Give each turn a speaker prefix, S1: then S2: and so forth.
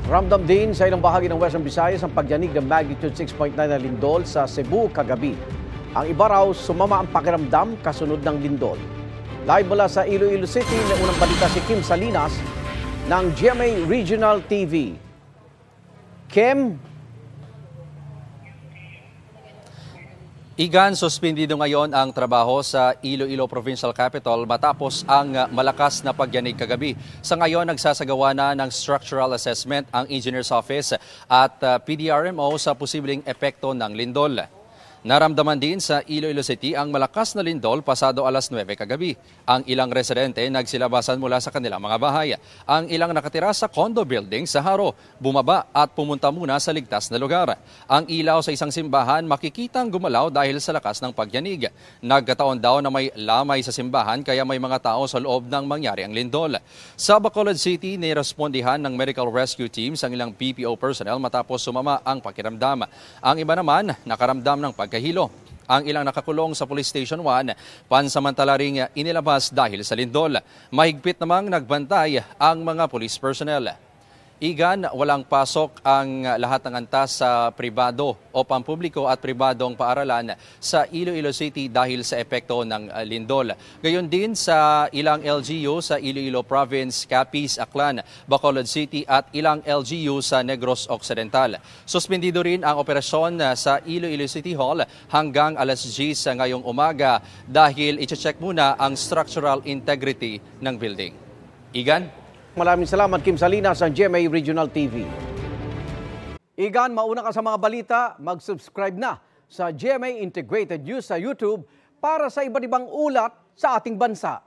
S1: Ramdam din sa ilang bahagi ng Western Visayas ang pagyanig ng magnitude 6.9 na lindol sa Cebu kagabi. Ang iba raw sumama ang pakiramdam kasunod ng lindol. Live mula sa Iloilo City, may unang balita si Kim Salinas ng GMA Regional TV. Kim?
S2: Igan, suspendido ngayon ang trabaho sa Iloilo Provincial Capital matapos ang malakas na pagyanig kagabi. Sa ngayon, nagsasagawa na ng structural assessment ang Engineer's Office at PDRMO sa posibleng epekto ng lindol. Naramdaman din sa Iloilo City ang malakas na lindol pasado alas 9 kagabi. Ang ilang residente nagsilabasan mula sa kanilang mga bahay. Ang ilang nakatira sa condo building sa Haro, bumaba at pumunta muna sa ligtas na lugar. Ang ilaw sa isang simbahan makikitang gumalaw dahil sa lakas ng pagyanig. Nagkataon daw na may lamay sa simbahan kaya may mga tao sa loob ng mangyari ang lindol. Sa Bacolod City, nirespondihan ng medical rescue teams ang ilang PPO personnel matapos sumama ang pakiramdam. Ang iba naman nakaramdam ng pagkahilo. Ang ilang nakakulong sa Police Station 1, pansamantala ring inilabas dahil sa lindol. Mahigpit namang nagbantay ang mga police personnel. Igan, walang pasok ang lahat ng antas sa pribado o pampubliko at pribadong paaralan sa Iloilo City dahil sa epekto ng lindol. Gayon din sa ilang LGU sa Iloilo Province, Capiz, Aklan, Bacolod City at ilang LGU sa Negros Occidental. Suspendido rin ang operasyon sa Iloilo City Hall hanggang alas 10 ngayong umaga dahil i-check muna ang structural integrity ng building. Igan?
S1: Maraming salamat, Kim Salinas ng GMA Regional TV. Igan, mauna ka sa mga balita, mag-subscribe na sa GMA Integrated News sa YouTube para sa iba't ibang ulat sa ating bansa.